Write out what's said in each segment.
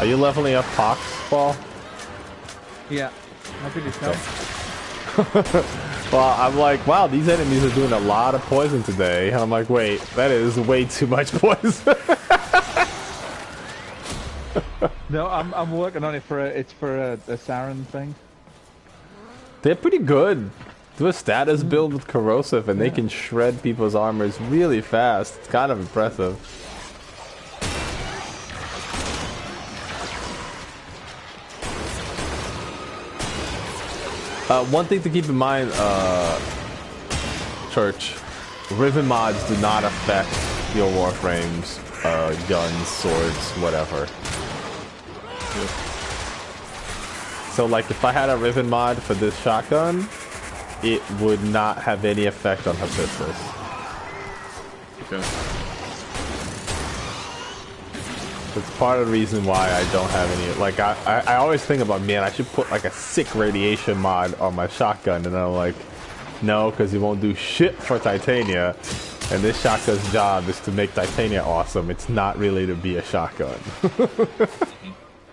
Are you leveling up Pox, Paul? Yeah. Happy to tell. Well, I'm like, wow, these enemies are doing a lot of poison today. And I'm like, wait, that is way too much poison. No, I'm working on it for a Saren thing. They're pretty good. Do a status build with corrosive, and they can shred people's armors really fast. It's kind of impressive. One thing to keep in mind, Church, Riven mods do not affect your Warframes, guns, swords, whatever. So, like, if I had a Riven mod for this shotgun, it would not have any effect on Hephaestus. Okay. That's part of the reason why I don't have any. Like, I always think about, man, I should put like a sick radiation mod on my shotgun, and then I'm like, no, because it won't do shit for Titania. And this shotgun's job is to make Titania awesome. It's not really to be a shotgun.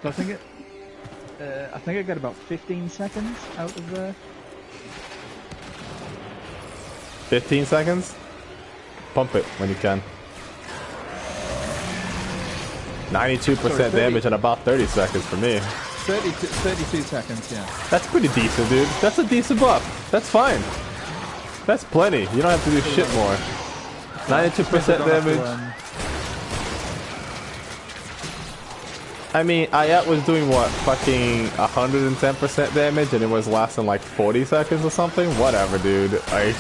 So I think I got about 15 seconds out of there. 15 seconds? Pump it when you can. 92% damage in about 30 seconds for me. 32 seconds, yeah. That's pretty decent, dude. That's a decent buff. That's fine. That's plenty. You don't have to do shit more. 92% damage. I mean, Ayat was doing what? Fucking 110% damage, and it was lasting like 40 seconds or something? Whatever, dude. I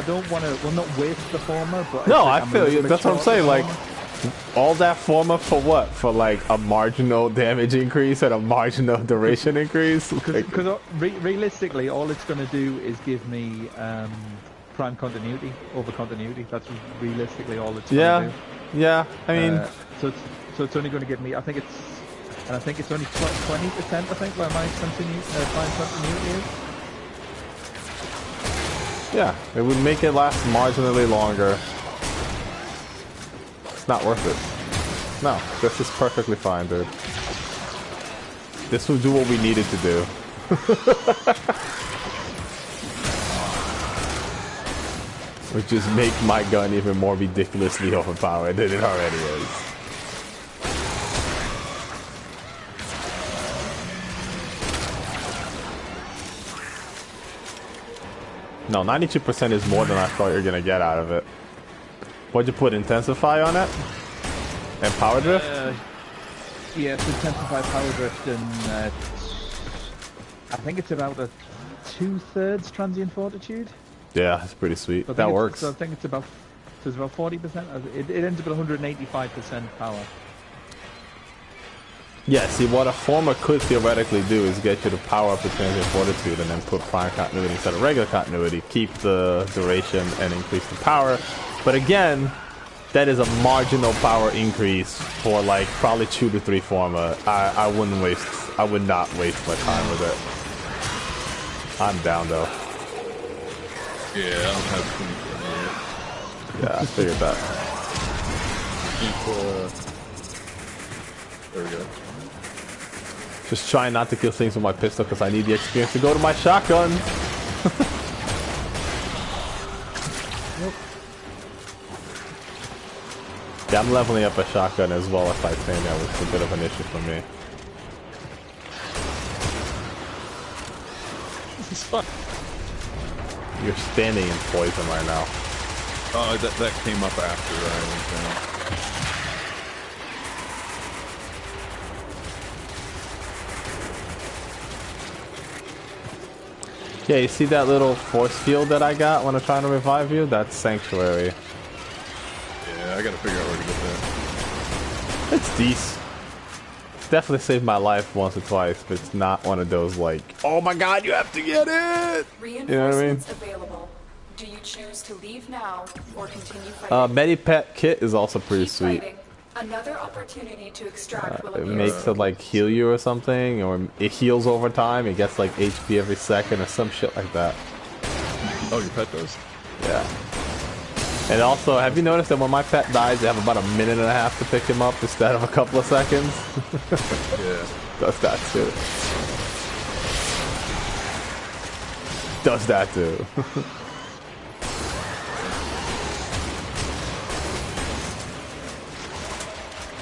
don't want to, well, not waste the former, but... No, I feel you. That's what I'm saying, like, all that former for what? For, like, a marginal damage increase and a marginal duration increase? Because realistically, all it's going to do is give me prime continuity over continuity. That's realistically all it's going to do. Yeah, I mean... so it's only going to give me, I think it's only 20%, I think, where my prime continuity is. Yeah, it would make it last marginally longer. It's not worth it. No, this is perfectly fine, dude. This will do what we needed to do. Which is make my gun even more ridiculously overpowered than it already is. No, 92% is more than I thought you were gonna get out of it. What'd you put, Intensify on it? And Power Drift? Yeah, it's Intensify, Power Drift, and I think it's about a 2/3 Transient Fortitude. Yeah, that's pretty sweet. That works. So I think it's about 40%. It ends up at 185% power. Yeah, see, what a former could theoretically do is get you to power up the Transient Fortitude and then put Prime Continuity instead of regular continuity, keep the duration and increase the power. But again, that is a marginal power increase for like probably 2 to 3 former. I would not waste my time with it. I'm down though. Yeah, I don't have 24 yet. Yeah, I figured that. There we go. Just trying not to kill things with my pistol because I need the experience to go to my shotgun. Yeah, I'm leveling up a shotgun as well as Titania, which is a bit of an issue for me. This is fun. You're standing in poison right now. Oh, that came up after I went down. Yeah, you see that little force field that I got when I'm trying to revive you? That's Sanctuary. Yeah, I gotta figure out where to get that. It's decent. It's definitely saved my life once or twice, but it's not one of those like, oh my god, you have to get it! You know what I mean? Available. Do you choose to leave now or continue fighting? Medipet kit is also pretty sweet. Fighting. Another opportunity to extract will It appear. makes it like heal you or something, or it heals over time. It gets like HP every second or some shit like that. Oh, your pet does? Yeah. And also, have you noticed that when my pet dies, they have about a minute and a half to pick him up instead of a couple of seconds? Yeah. Does that too. Does that too.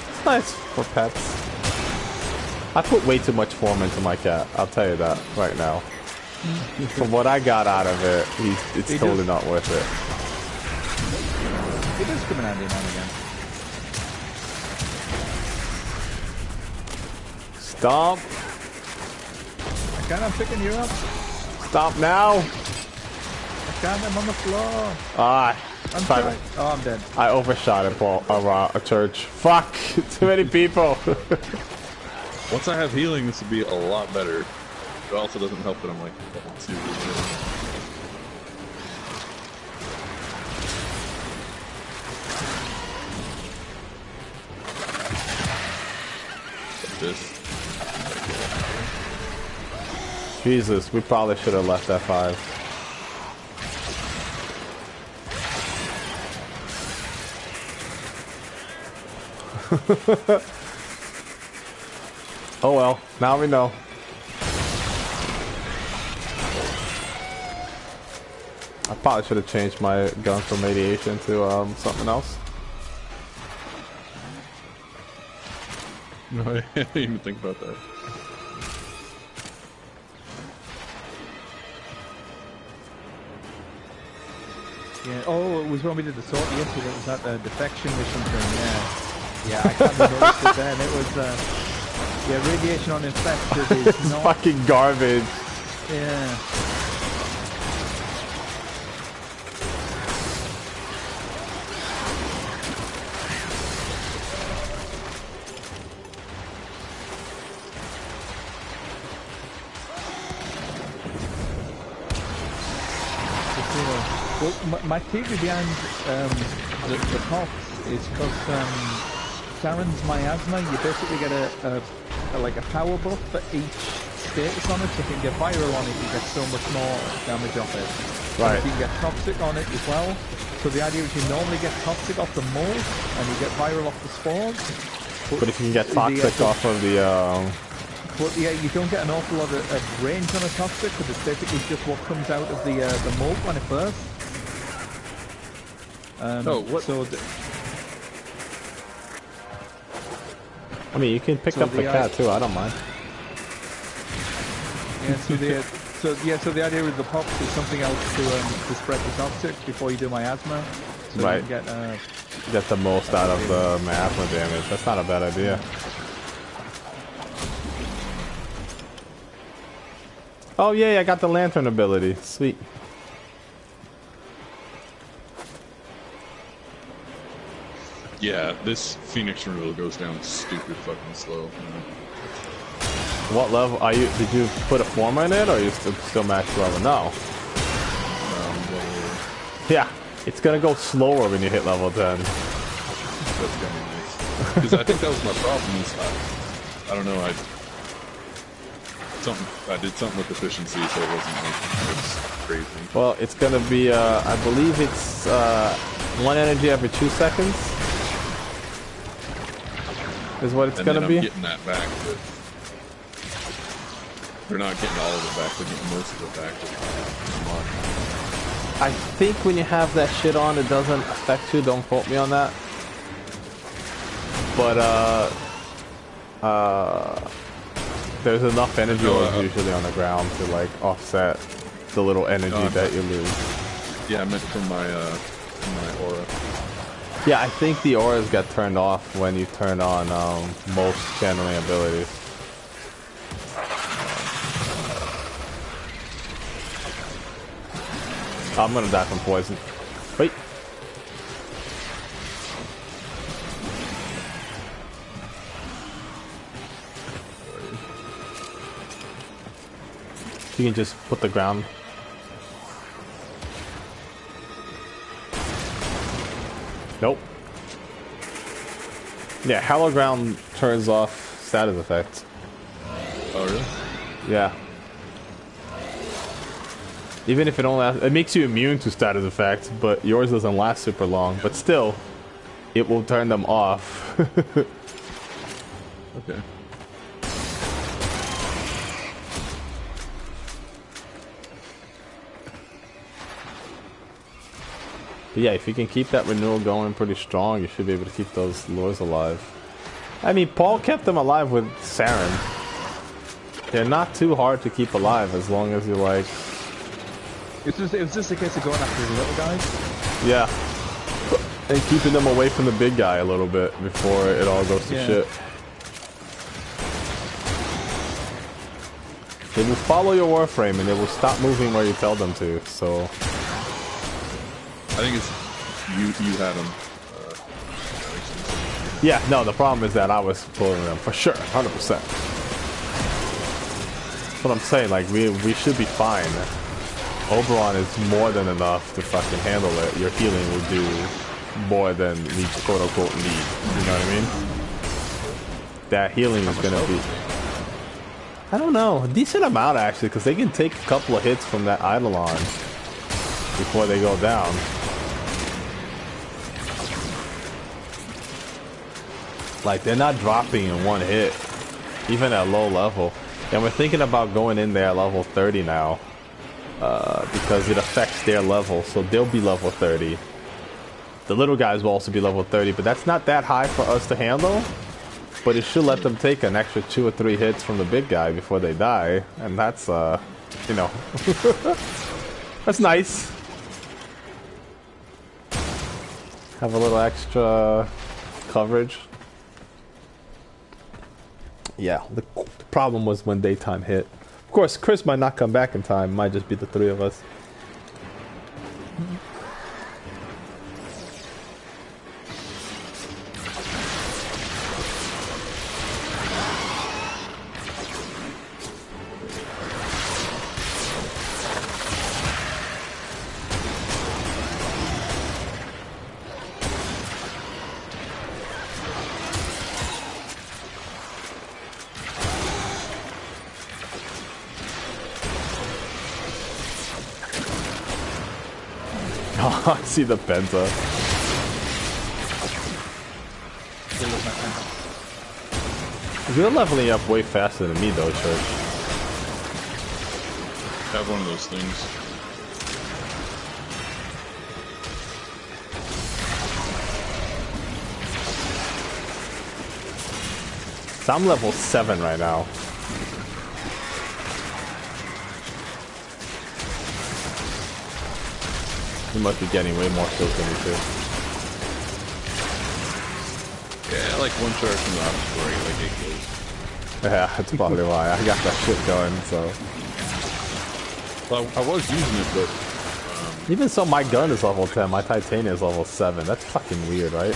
It's nice for pets. I put way too much form into my cat, I'll tell you that right now. From what I got out of it, it's totally not worth it. It is coming handy now and again. Stop. I'm picking you up. Stop now. I can't, I'm on the floor. Ah. I'm trying. Oh, I'm dead. I overshot a church. Fuck. Too many people. Once I have healing, this would be a lot better. It also doesn't help that I'm like super good. This. Jesus, we probably should have left F5. Oh well, now we know. I probably should have changed my gun from radiation to something else. No, I didn't even think about that. Yeah. Oh, it was when we did the sortie yesterday. It was at the defection mission thing. Yeah. Yeah, I kind of noticed it then. It was yeah, radiation on infected is not Fucking garbage. Yeah. Well, my theory behind the pops is because Sharon's miasma, you basically get a like a power buff for each status on it. So if you can get viral on it, you get so much more damage off it. Right. And you can get toxic on it as well. So the idea is you normally get toxic off the mold, and you get viral off the spores. But if you can get toxic off of the But yeah, you don't get an awful lot of range on a toxic, because it's basically just what comes out of the mold when it bursts. Oh, what? So I mean, you can pick up the cat too. I don't mind. Yeah. So the idea with the pops is something else to spread the toxic before you do miasma. So Right. you can Get the most out of the miasma damage. That's not a bad idea. Oh yeah, I got the lantern ability. Sweet. Yeah, this Phoenix removal goes down stupid fucking slow. What level are you? Did you put a former in it, or are you still max level? No. Yeah, it's gonna go slower when you hit level 10. That's gonna be nice. Because I think that was my problem. Is I don't know. I did something with efficiency, so it wasn't like it's crazy. Well, it's gonna be. I believe it's 1 energy every 2 seconds. Is what it's gonna be. I'm getting that back, but they're not getting all of it back. They're getting most of it back. I think when you have that shit on, it doesn't affect you. Don't quote me on that. But there's enough energy orbs usually on the ground to like offset the little energy that you lose. Yeah, I meant from my aura. Yeah, I think the auras get turned off when you turn on most channeling abilities. I'm gonna die from poison. Wait. You can just put the ground. Nope. Yeah, Hollow Ground turns off status effects. Oh, really? Yeah. Even if it only lasts, it makes you immune to status effects, but yours doesn't last super long. But still, it will turn them off. Okay. But yeah, if you can keep that renewal going pretty strong, you should be able to keep those lures alive. I mean, Paul kept them alive with Saren. They're not too hard to keep alive as long as you like... It was just a case of going after the little guys. Yeah. And keeping them away from the big guy a little bit before it all goes to shit. They will follow your Warframe and they will stop moving where you tell them to, so... I think it's you had them. Yeah, no, the problem is that I was pulling them, for sure, 100%. That's what I'm saying, like, we should be fine. Oberon is more than enough to fucking handle it. Your healing will do more than we quote-unquote need. You know what I mean? That healing is gonna be... I don't know, a decent amount actually, because they can take a couple of hits from that Eidolon before they go down. Like, they're not dropping in one hit, even at low level. And we're thinking about going in there at level 30 now, because it affects their level, so they'll be level 30. The little guys will also be level 30, but that's not that high for us to handle. But it should let them take an extra 2 or 3 hits from the big guy before they die, and that's, you know, that's nice. Have a little extra coverage. Yeah, the problem was when daytime hit. Of course, Chris might not come back in time. It might just be the 3 of us. I see the Penta. You're leveling up way faster than me though, Church. I have one of those things. So I'm level 7 right now. You must be getting way more kills than me too. Yeah, like one charge from the obstacle, like 8 kills. Yeah, that's probably why. I got that shit going, so... Well, I was using it, but... Even so, my gun is level 10, my Titania is level 7. That's fucking weird, right?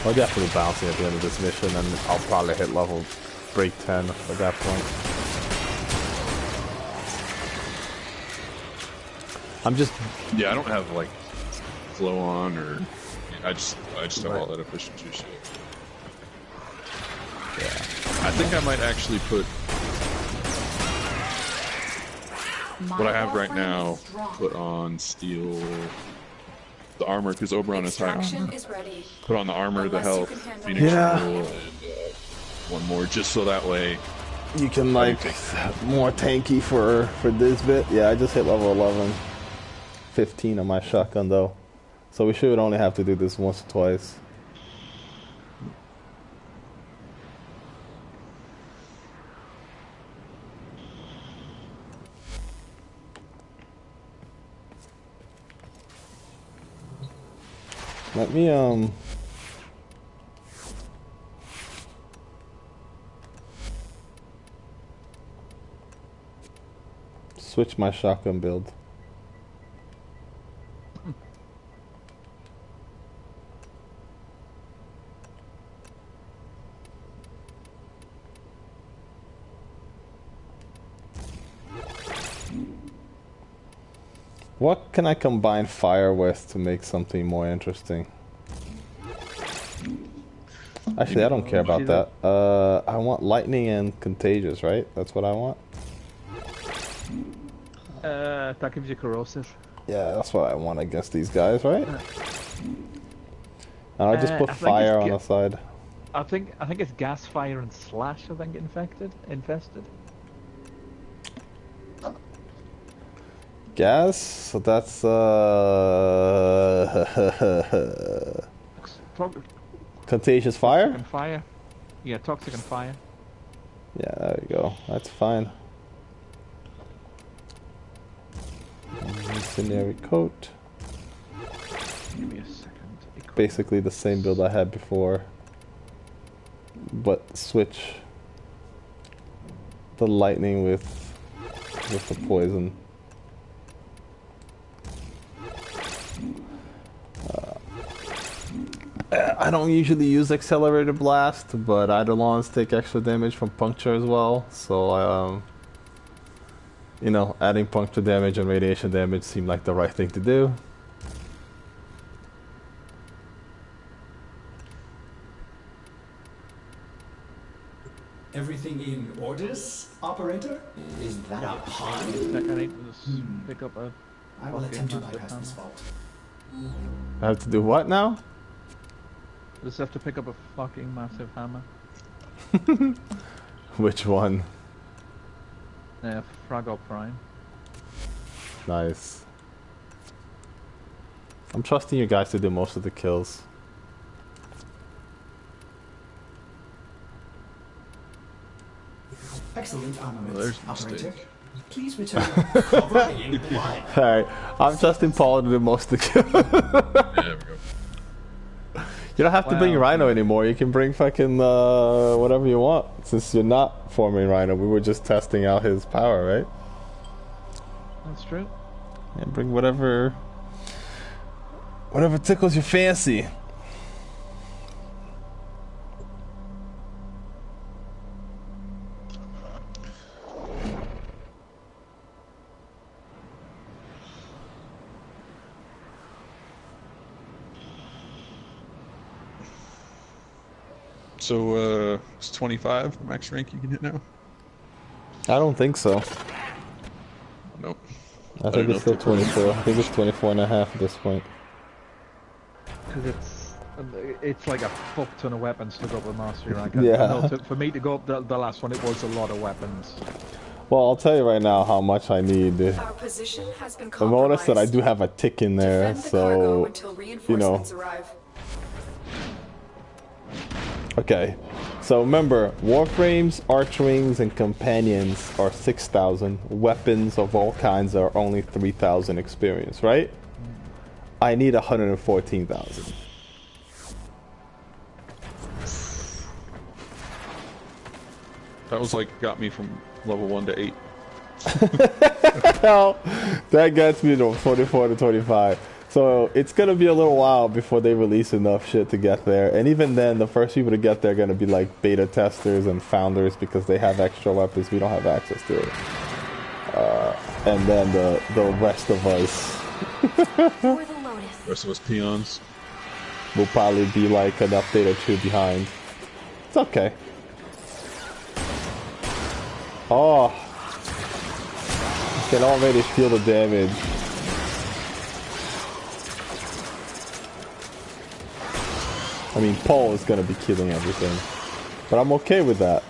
I'll definitely bouncing at the end of this mission, and I'll probably hit level break 10 at that point. I'm just... Yeah, I don't have, like, flow on, or... I just have all that efficiency shit. Yeah. I think I might actually put... what I have right now, put on steel... the armor, because Oberon is high armor. Put on the armor, the health, Phoenix Renewal, and one more, just so that way... You can, like, more tanky for this bit. Yeah, I just hit level 11. 15 on my shotgun though, so we should only have to do this once or twice. Let me switch my shotgun build. What can I combine fire with to make something more interesting? Actually, I don't care about that. I want lightning and contagious, right? That's what I want. That gives you corrosive. Yeah, that's what I want against these guys, right? And I'll just put I think fire it's on the side. I think it's gas, fire, and slash. I think infested. Gas? So that's contagious fire? Toxic and fire. Yeah, toxic and fire. Yeah, there we go. That's fine. Incendiary coat. Give me a second. Basically the same build I had before, but switch the lightning with the poison. I don't usually use accelerated blast, but Eidolons take extra damage from puncture as well, so you know, adding puncture damage and radiation damage seemed like the right thing to do. Everything in orders, operator? Is that a pun? I need to just pick up a... I will attempt to bypass this fault. I have to do what now? Just have to pick up a fucking massive hammer. Which one? Fraggle Prime. Nice. I'm trusting you guys to do most of the kills. Excellent armament, Well, there's operator. mistake. Please return covered in blood. Alright, I'm trusting Paul to do most of the kills. Yeah, there we go. You don't have to bring Wow. Rhino anymore. You can bring fucking whatever you want. Since you're not forming Rhino, we were just testing out his power, right? That's true. And bring whatever tickles your fancy. So, it's 25 the max rank you can hit now? I don't think so. Nope. I think it's still 24. I think it's 24 and a half at this point. Because it's like a fuck ton of weapons to go up the mastery rank. Yeah. No, for me to go up the last one, it was a lot of weapons. Well, I'll tell you right now how much I need. Our position has been You'll notice that I compromised. do have a tick in there, Defend the cargo so until you know. reinforcements arrive. Okay, so remember, Warframes, Archwings, and Companions are 6,000. Weapons of all kinds are only 3,000 experience, right? I need 114,000. That was like, got me from level 1 to 8. Well, that gets me to 24 to 25. So it's gonna be a little while before they release enough shit to get there. And even then, the first people to get there are gonna be like beta testers and founders because they have extra weapons we don't have access to. And then the rest of us For the Lotus. The rest of us peons. will probably be like an update or two behind. It's okay. Oh, I can already feel the damage. I mean, Paul is gonna be killing everything, but I'm okay with that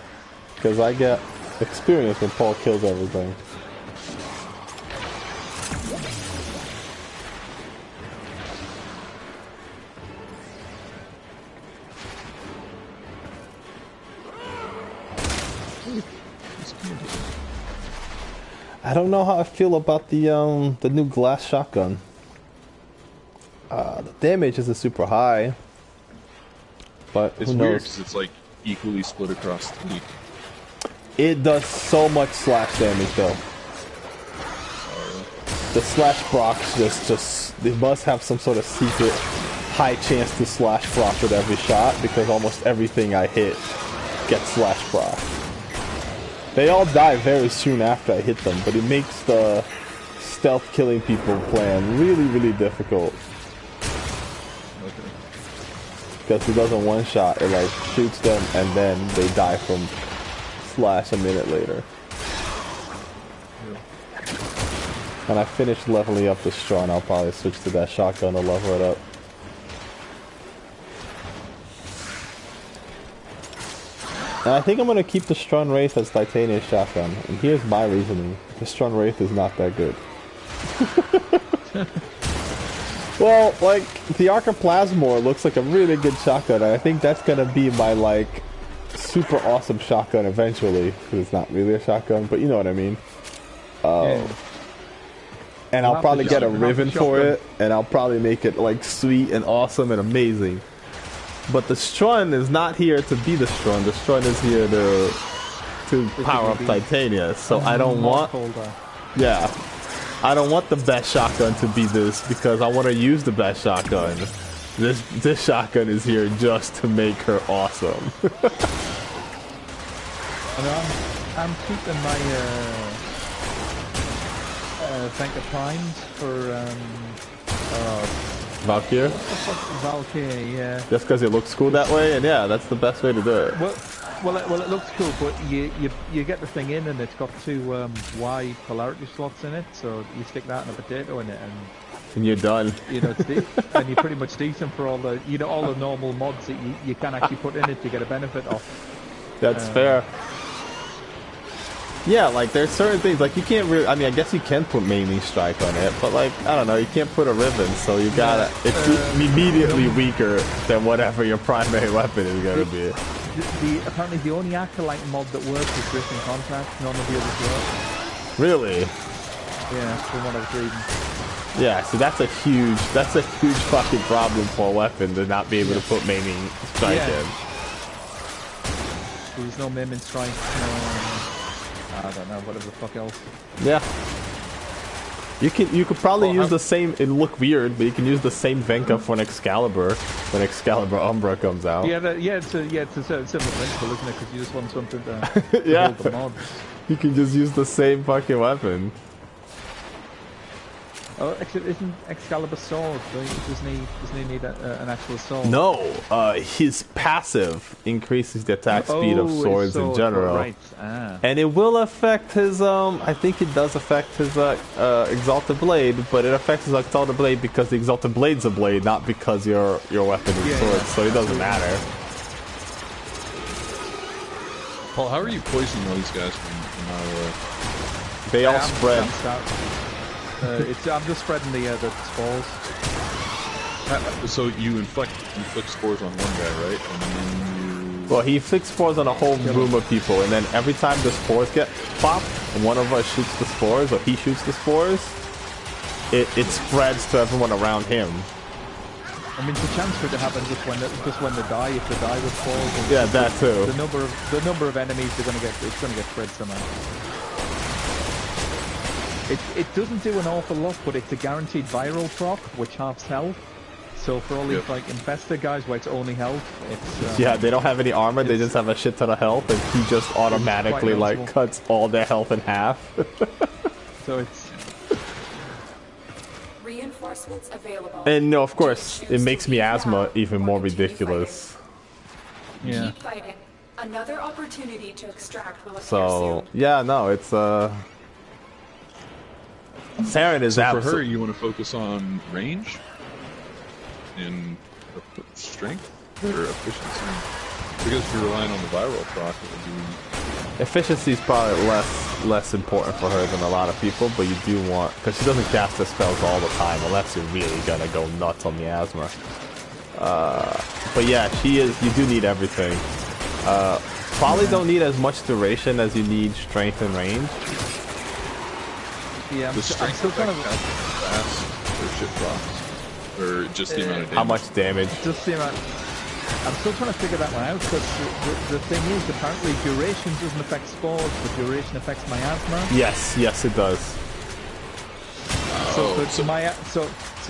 because I get experience when Paul kills everything. I don't know how I feel about the new glass shotgun. The damage isn't super high, but It's who weird knows? because it's like equally split across 3. It does so much slash damage though. The slash procs just they must have some sort of secret high chance to slash proc with every shot because almost everything I hit gets slash proc. They all die very soon after I hit them, but it makes the stealth killing people plan really, really difficult. Okay. Because it doesn't one shot, it like shoots them and then they die from slash a minute later. When I finish leveling up the Strong, I'll probably switch to that shotgun to level it up. And I think I'm going to keep the Strong Wraith as Titanium Shotgun. And here's my reasoning. The Strong Wraith is not that good. Well, like, the Arc of Plasmor looks like a really good shotgun. And I think that's going to be my, like, super awesome shotgun eventually. Because it's not really a shotgun, but you know what I mean. Yeah. And I'll probably get a Riven for it. And I'll probably make it, like, sweet and awesome and amazing. But the Strun is not here to be the Strun. The Strun is here to power up Titania. So I don't want... Yeah. I don't want the best shotgun to be this because I want to use the best shotgun. This shotgun is here just to make her awesome. I'm keeping my Venka Primes for Valkyrie? Valkyrie, yeah. Just because it looks cool that way, and yeah, that's the best way to do it. Well, it looks cool, but you get the thing in, and it's got two Y polarity slots in it, so you stick that and a potato in it, and you're done. You know, and you're pretty much decent for all the all the normal mods that you can actually put in it to get a benefit off. That's fair. Yeah, like there's certain things like you can't really. I mean, I guess you can put Mainly Strike on it, but like I don't know, you can't put a Riven, so you gotta. It's immediately weaker than whatever your primary weapon is gonna be. Apparently the only Acolyte mod that works is Drifting Contract. None of the others work. Really? Yeah, from what I was reading. Yeah, so that's a huge fucking problem for a weapon to not be able to put Maiming Strike in. There's no Maiming Strike. I don't know, whatever the fuck else. Yeah. You could probably use the same. It'll look weird, but you can use the same Venka for an Excalibur when Excalibur Umbra comes out. Yeah, it's a similar principle, isn't it? Because you just want something to hold the mods. You can just use the same fucking weapon. Oh, isn't Excalibur sword? Doesn't he need an actual sword? No, his passive increases the attack speed of swords in general. Right. And it will affect his, I think it does affect his Exalted Blade, but it affects his Exalted Blade because the Exalted Blade's a blade, not because your weapon is sword, so it doesn't matter. Paul, how are you poisoning all these guys from out of the way? They all spread. I'm just spreading the spores. So you inflict spores on one guy, right? And then Well, he inflicts spores on a whole room of people, and then every time the spores get popped, and one of us shoots the spores, or he shoots the spores, it spreads to everyone around him. I mean, the chance for it to happen just when they die, if they die with spores. Yeah, that too. The number of enemies it's gonna get spread somehow. It doesn't do an awful lot, but it's a guaranteed viral proc, which halves health. So for all these like infested guys where it's only health, it's yeah, they don't have any armor, they just have a shit ton of health, and he just automatically like cuts all their health in half. So it's reinforcements available. And no, of course, it makes miasma even more ridiculous. Yeah. Keep fighting. Another opportunity to extract will appear So soon. yeah, no, it's Saren is so for her, you want to focus on range and strength or efficiency? Because if you're relying on the viral proc, it would be... Efficiency is probably less important for her than a lot of people, but you do want, because she doesn't cast her spells all the time unless you're really gonna go nuts on miasma. But yeah, she is. You do need everything. Probably don't need as much duration as you need strength and range. Yeah, the strength still kind of fast or shit procs. Or just the amount of damage? How much damage? Just the amount. I'm still trying to figure that one out, because the thing is, apparently duration doesn't affect spores, but duration affects miasma. Yes, it does. So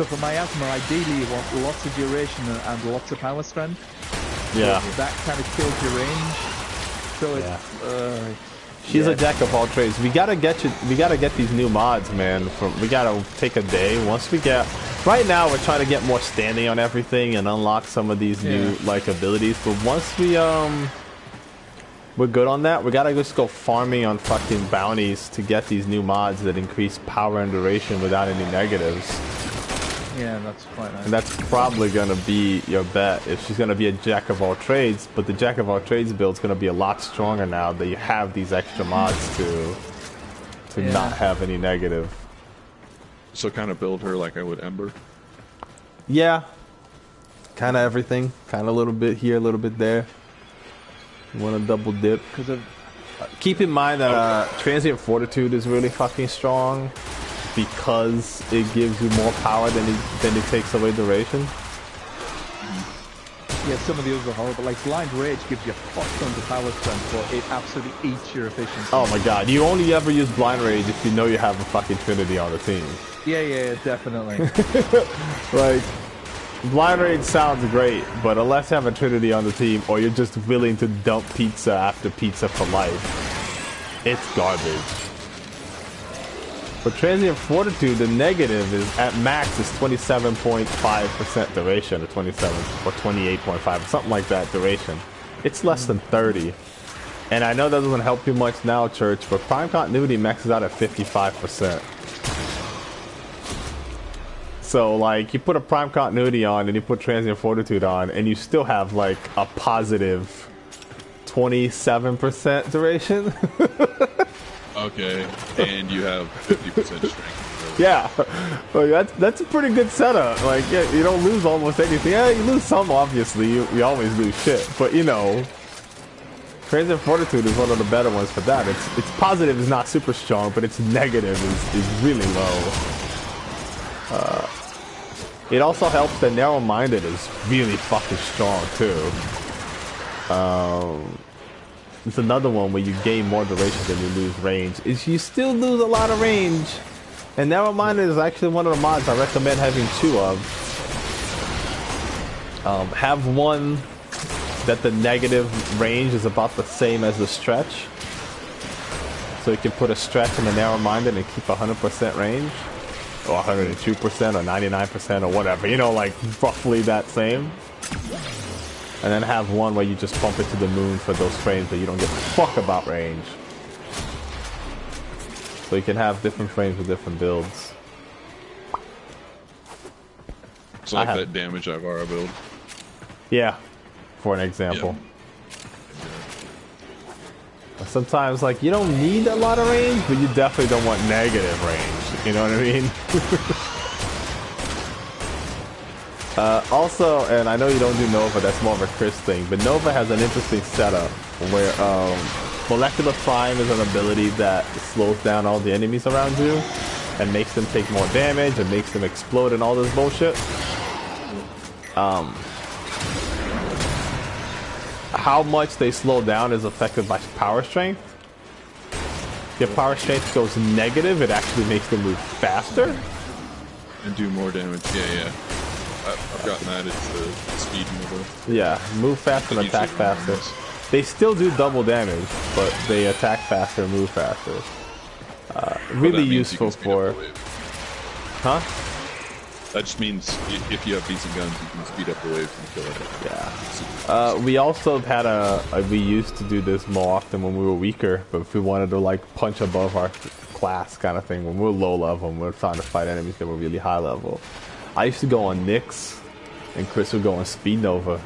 for miasma, ideally you want lots of duration and lots of power strength. Yeah. So that kind of kills your range. So it's she's a jack of all trades. We gotta get these new mods, man. We gotta take a day. Once we get, right now we're trying to get more standing on everything and unlock some of these new like abilities. But once we we're good on that. We gotta just go farming on fucking bounties to get these new mods that increase power and duration without any negatives. Yeah, that's quite nice. And that's probably gonna be your bet if she's gonna be a jack of all trades. But the jack of all trades build's gonna be a lot stronger now that you have these extra mods to not have any negative. So kind of build her like I would Ember. Yeah, kind of everything. Kind of a little bit here, a little bit there. You want to double dip. Keep in mind that Transient Fortitude is really fucking strong because it gives you more power than it takes away duration. Yeah, some of the others are horrible. Like Blind Rage gives you fuck tons of power strength, but it absolutely eats your efficiency. Oh my god, you only ever use Blind Rage if you know you have a fucking Trinity on the team. Yeah, definitely. Like, Blind Rage sounds great, but unless you have a Trinity on the team, or you're just willing to dump pizza after pizza for life, it's garbage. For Transient Fortitude, the negative is at max is 27.5% duration, or 27 or 28.5, something like that duration. It's less than 30. And I know that doesn't help you much now, Church, but Prime Continuity maxes out at 55%. So, like, you put a Prime Continuity on and you put Transient Fortitude on, and you still have, like, a positive 27% duration. Okay, and you have 50% strength. Yeah, like, that's a pretty good setup. Like, yeah, you don't lose almost anything. Yeah, you lose some, obviously. You always lose shit. But, you know, Transient Fortitude is one of the better ones for that. Its positive is not super strong, but its negative is really low. It also helps that Narrow-Minded is really fucking strong, too. It's another one where you gain more duration than you lose range. You still lose a lot of range. And Narrow-Minded is actually one of the mods I recommend having 2 of. Have one that the negative range is about the same as the stretch. So you can put a stretch in the Narrow-Minded and keep 100% range. Or 102% or 99% or whatever. You know, like roughly that same. And then have one where you just pump it to the moon for those frames that you don't give a fuck about range. So you can have different frames with different builds. It's like that damage Ivara build. Yeah, for an example. Yep. Sometimes, like, you don't need a lot of range, but you definitely don't want negative range. You know what I mean? Also, and I know you don't do Nova, that's more of a Chris thing, but Nova has an interesting setup where Molecular Prime is an ability that slows down all the enemies around you and makes them take more damage and makes them explode and all this bullshit. How much they slow down is affected by power strength. If your power strength goes negative, it actually makes them move faster. And do more damage, yeah. I've gotten that, it's the speed mover. Yeah, move faster and attack faster. They still do double damage, but they attack faster and move faster. Really useful for... Huh? That just means if you have decent guns, you can speed up the wave and kill it. Yeah. We also had we used to do this more often when we were weaker, but if we wanted to like punch above our class kind of thing, when we were low level and we were trying to fight enemies that were really high level. I used to go on Nyx, and Chris would go on Speed Nova,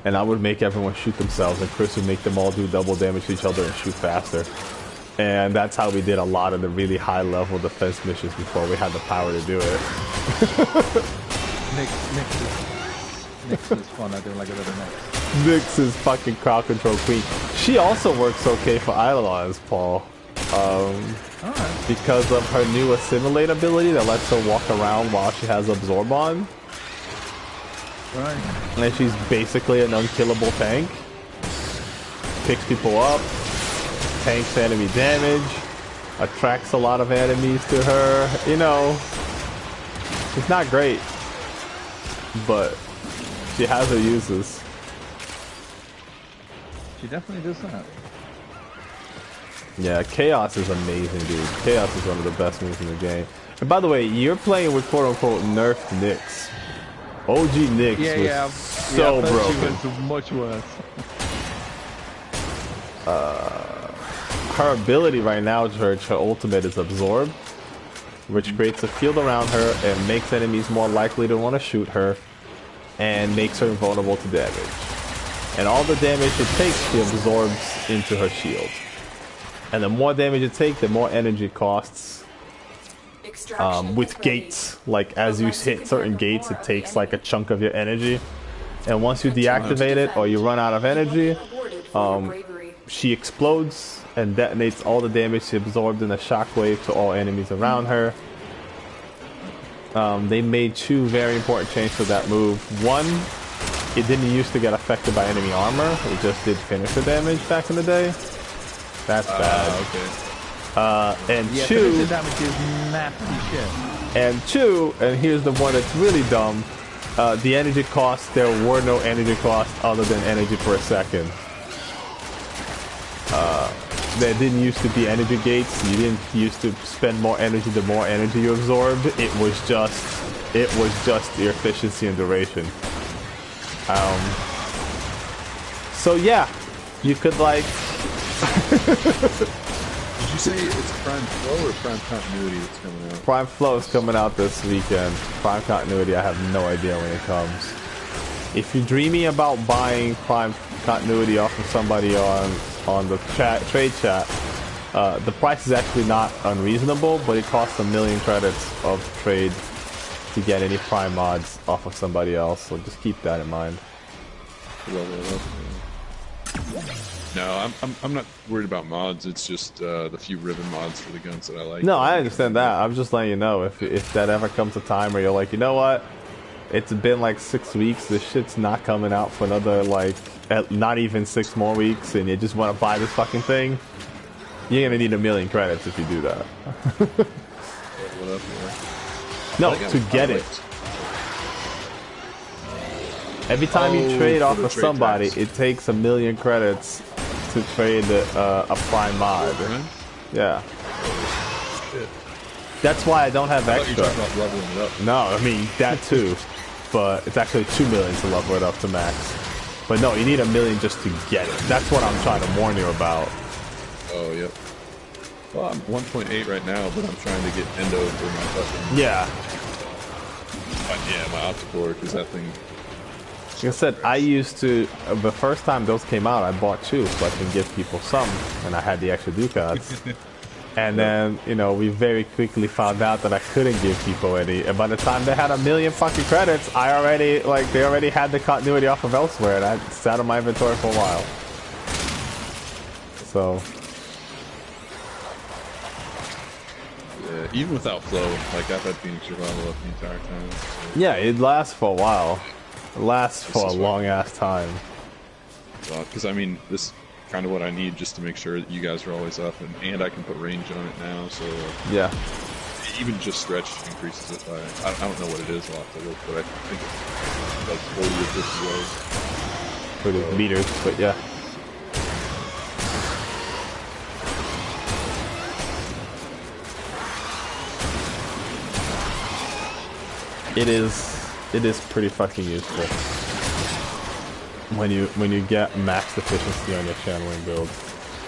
and I would make everyone shoot themselves, and Chris would make them all do double damage to each other and shoot faster. And that's how we did a lot of the really high level defense missions before we had the power to do it. Nyx is fun. I do like a little Nyx. Nyx is fucking crowd control queen. She also works okay for Eidolons, Paul. Because of her new Assimilate ability that lets her walk around while she has Absorb on. Right. And she's basically an unkillable tank. Picks people up. Tanks enemy damage, attracts a lot of enemies to her. You know, it's not great, but she has her uses. She definitely does that. Yeah, Chaos is amazing, dude. Chaos is one of the best moves in the game. And by the way, you're playing with quote-unquote nerfed Nyx. OG Nyx was so broken. She was much worse. her ability right now, her ultimate is Absorb, which creates a field around her and makes enemies more likely to want to shoot her and makes her vulnerable to damage. And all the damage it takes, she absorbs into her shield. And the more damage it takes, the more energy it costs. With gates, like as you hit certain gates, it takes like a chunk of your energy. And once you deactivate it or you run out of energy, she explodes and detonates all the damage she absorbed in a shockwave to all enemies around her. They made two very important changes to that move. One, it didn't used to get affected by enemy armor. It just did finisher damage back in the day. That's bad. Okay. And yeah, two, finisher damage is nasty shit. And two, and here's the one that's really dumb. The energy costs, there were no energy costs other than energy per second. There didn't used to be energy gates. You didn't used to spend more energy the more energy you absorbed. It was just your efficiency and duration. So yeah, you could like... Did you say it's Prime Flow or Prime Continuity that's coming out? Prime Flow is coming out this weekend. Prime Continuity, I have no idea when it comes. If you're dreaming about buying Prime Continuity off of somebody on the trade chat, the price is actually not unreasonable, but it costs 1 million credits of trade to get any Prime mods off of somebody else, so just keep that in mind. No, I'm not worried about mods. It's just the few ribbon mods for the guns that I like. No, I understand that. I'm just letting you know if that ever comes a time where you're like, you know what? It's been like 6 weeks. This shit's not coming out for another like not even 6 more weeks, and you just want to buy this fucking thing. You're gonna need 1 million credits if you do that. No, to get it. Every time you trade off of somebody, it takes 1 million credits to trade a Prime mod. Yeah. That's why I don't have extra. No, I mean that too, but it's actually 2 million to level it up to max. But no, you need 1 million just to get it. That's what I'm trying to warn you about. Oh, yep. Well, I'm 1.8 right now, but I'm trying to get Endo for my fucking... Yeah. Yeah, my Opticore, because that thing... Like I said, I used to... The first time those came out, I bought 2 so I can give people some, and I had the extra Ducats. And then, you know, we very quickly found out that I couldn't give people any. And by the time they had 1 million fucking credits, they already had the continuity off of elsewhere, and I sat on my inventory for a while. So... Yeah, even without flow, like I've had Phoenix Survival up the entire time. So. Yeah, it lasts for a while. It lasts for a long-ass time. Because, I mean, this is kind of what I need just to make sure that you guys are always up, and I can put range on it now, so... Yeah. Even just stretch increases it by... I don't know what it is, I'll have to look, but I think it's like 40 or 50 ways. For the meters, but yeah. It is pretty fucking useful when you get max efficiency on your channeling build.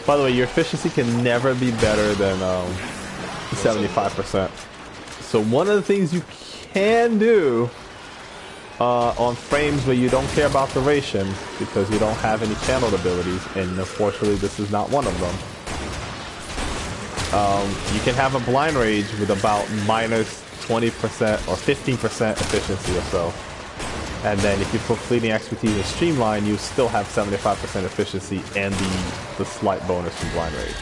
By the way, your efficiency can never be better than 75%. So one of the things you can do on frames where you don't care about duration because you don't have any channeled abilities, and unfortunately this is not one of them. You can have a blind rage with about minus 20% or 15% efficiency or so. And then if you put fleeting expertise and streamline, you still have 75% efficiency and the slight bonus from blind rage.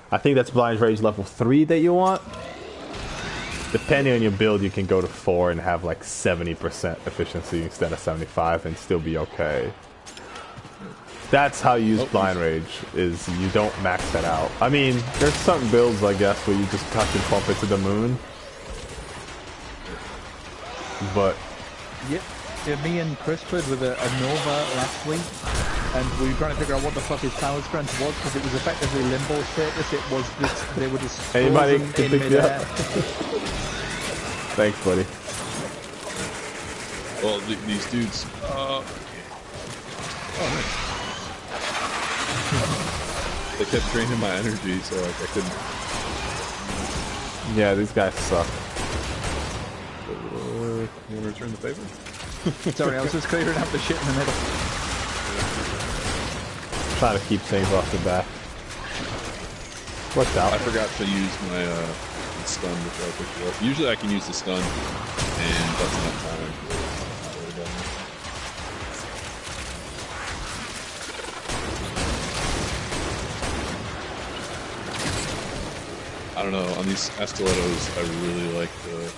I think that's blind rage level 3 that you want. Depending on your build, you can go to 4 and have like 70% efficiency instead of 75 and still be okay. That's how you use blind rage, is you don't max that out. I mean, there's certain builds, I guess, where you just cut and pump it to the moon. But... Yep. Yeah, me and Chris played with a Nova last week, and we were trying to figure out what the fuck his power strength was, because it was effectively limbo status. It was just, they were just anybody frozen can in pick me midair. up. Thanks, buddy. Well, these dudes... Oh, nice. They kept draining my energy, so like I couldn't. Yeah, these guys suck. You want to return the favor? Sorry, I was just clearing out the shit in the middle. Trying to keep things off the back. Worked out. I forgot to use my stun before I picked it up. Usually I can use the stun, and that's enough time. I don't know, on these Astilettos, I really like the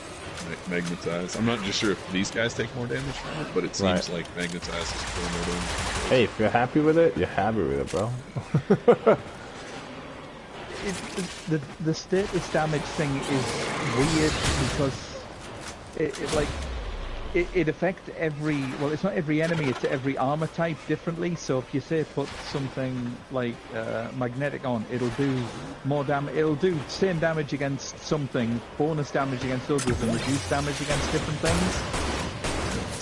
Magnetize. I'm not just sure if these guys take more damage from it, but it seems like Magnetize is pulling more damage. Hey, if you're happy with it, you're happy with it, bro. The status damage thing is weird because it affects every, well, it's not every enemy, it's every armor type differently. So if you say put something like magnetic on, it'll do more damage, it'll do same damage against something, bonus damage against others, and reduce damage against different things.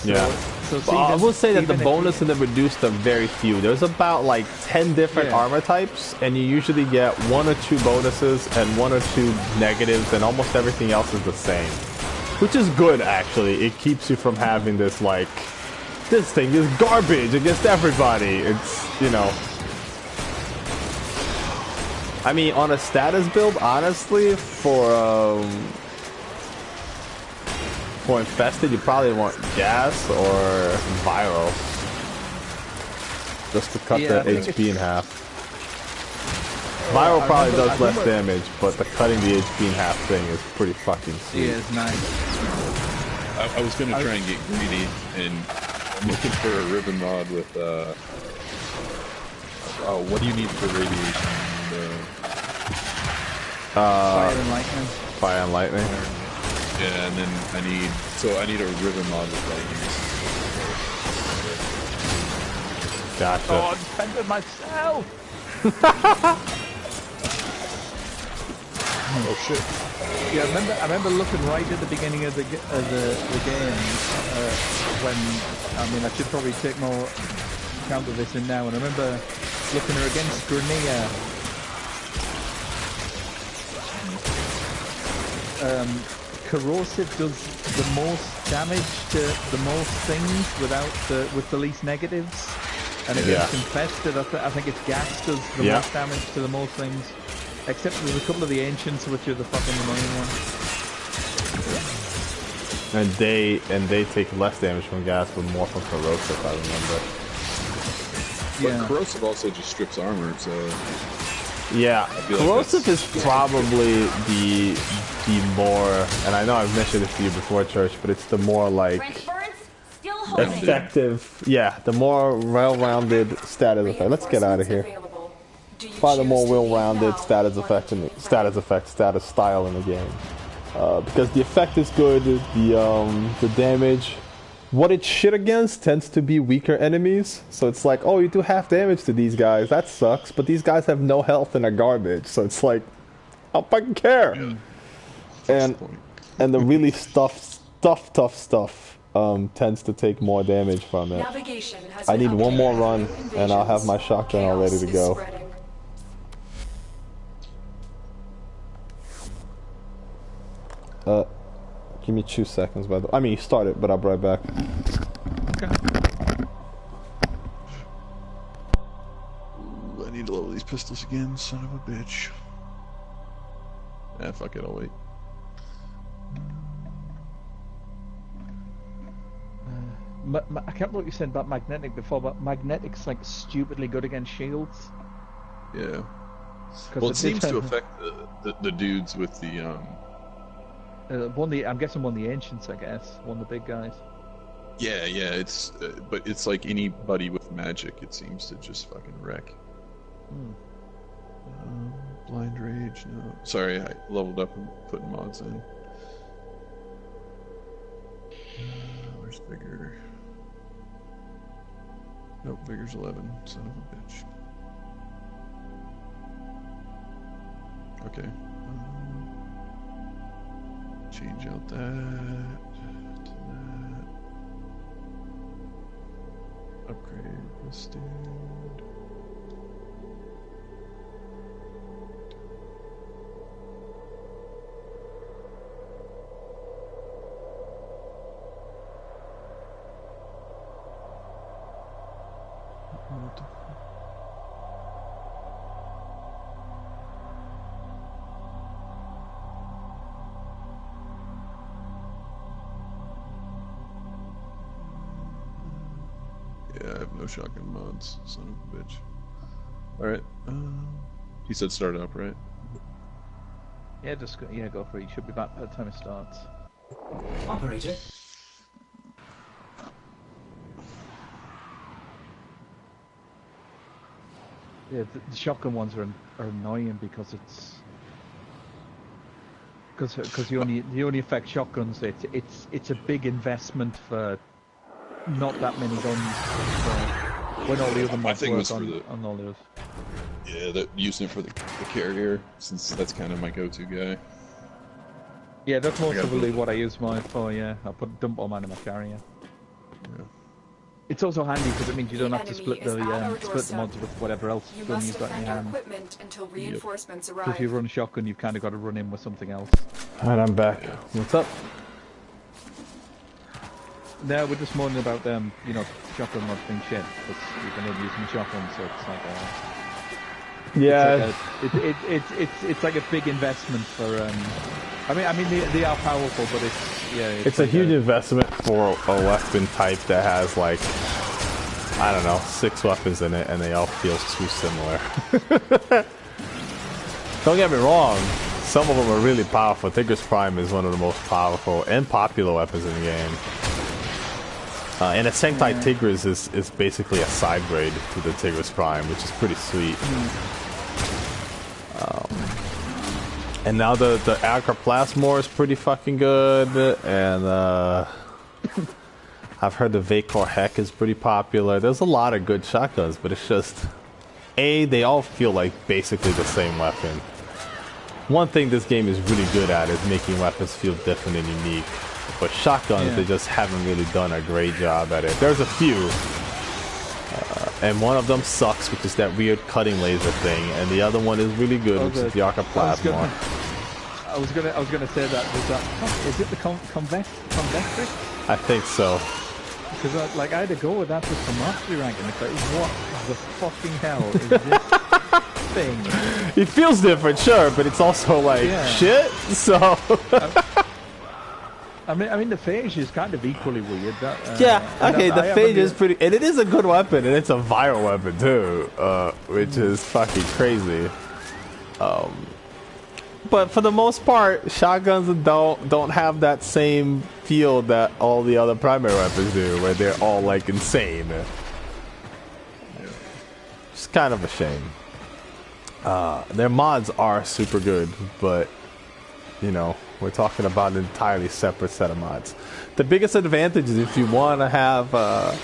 So, yeah. So I will say that the bonus and the reduced are very few. There's about like 10 different armor types, and you usually get 1 or 2 bonuses and 1 or 2 negatives, and almost everything else is the same. Which is good, actually. It keeps you from having this, like, this thing is garbage against everybody. It's, you know. I mean, on a status build, honestly, for Infested, you probably want gas or viral. Just to cut the HP in half. Viral probably does less damage, but the cutting the HP in half thing is pretty fucking sweet. Yeah, it's nice. I was going to try and get greedy, and I'm looking for a ribbon rod with, oh, what do you need for radiation? Fire and lightning. Fire and lightning. Yeah, and then I need a ribbon rod with lightning. Gotcha. Oh, I defended myself! Oh shit! Yeah, I remember looking right at the beginning of the game when, I mean, I should probably take more account of this in now, and I remember looking her against Grania. Corrosive does the most damage to the most things with the least negatives. And against Infested, I think it's gas does the most damage to the most things. Except there's a couple of the Ancients which are the fucking annoying ones. And they take less damage from gas but more from corrosive, I remember. But corrosive also just strips armor, so yeah, corrosive is probably the more, and I know I've mentioned it to you before, Church, but it's the more like effective, the more well-rounded status effect. Let's get out of here. Find the more well-rounded status style in the game, because the effect is good, the damage, what it's shit against tends to be weaker enemies. So it's like, oh, you do half damage to these guys, that sucks, but these guys have no health and are garbage, so it's like, I don't fucking care. And the really tough stuff tends to take more damage from it. I need one more run and I'll have my shotgun all ready to go. Give me 2 seconds, by the way. I mean, start it, but I'll be right back. Okay. Ooh, I need to level these pistols again, son of a bitch. Fuck it, I'll wait. I can't remember what you said about magnetic before, but magnetic's like stupidly good against shields. Yeah. Well, it seems to affect the dudes with the I'm guessing one of the Ancients, I guess. One of the big guys. Yeah, it's but it's like anybody with magic, it seems to just fucking wreck. Blind Rage, no. Sorry, I leveled up and putting mods in. Where's Vigor? Nope, Vigor's 11, son of a bitch. Okay. Change out that to that. Upgrade this dude. Yeah, I have no shotgun mods, son of a bitch. Alright, he said start up, right? Yeah, just go for it. You should be back by the time it starts. Operator. Yeah, the shotgun ones are annoying because you only affect shotguns. It's a big investment for not that many guns. When all the other mods work on all the others. Yeah, that using it for the carrier, since that's kind of my go-to guy. Yeah, that's most probably what I use mine for. Yeah, I'll dump all mine in my carrier. Yeah. It's also handy because it means you don't have to split the mods with whatever else gun you've got in your hand. Because if you run a shotgun, you've kind of got to run in with something else. Alright, I'm back. What's up? No, we're just moaning about shotgun mods being shit because you can only use them shotgun, so it's like yeah, it's like a big investment for. I mean they are powerful, but it's like a huge investment for a weapon type that has like, I don't know, 6 weapons in it, and they all feel too similar. Don't get me wrong, some of them are really powerful. Tigris Prime is one of the most powerful and popular weapons in the game. And a Sanctite Tigris is basically a side grade to the Tigris Prime, which is pretty sweet. And now the Acra Plasmor is pretty fucking good, and I've heard the Vacor Heck is pretty popular. There's a lot of good shotguns, but it's just, they all feel like basically the same weapon. One thing this game is really good at is making weapons feel different and unique. But shotguns, they just haven't really done a great job at it. There's a few, and one of them sucks, which is that weird cutting laser thing, and the other one is really good, which is the Arca Plasma. I was gonna say that. Is it the convectric? I think so. Because I had to go with that just for mastery rank, and it's like, what the fucking hell is this thing? It feels different, sure, but it's also like shit. So. I mean, the phage is kind of equally weird. The phage is pretty, and it is a good weapon, and it's a viral weapon too, which is fucking crazy. But for the most part, shotguns don't have that same feel that all the other primary weapons do, where they're all like insane. It's kind of a shame. Their mods are super good, but we're talking about an entirely separate set of mods. The biggest advantage is if you want to have a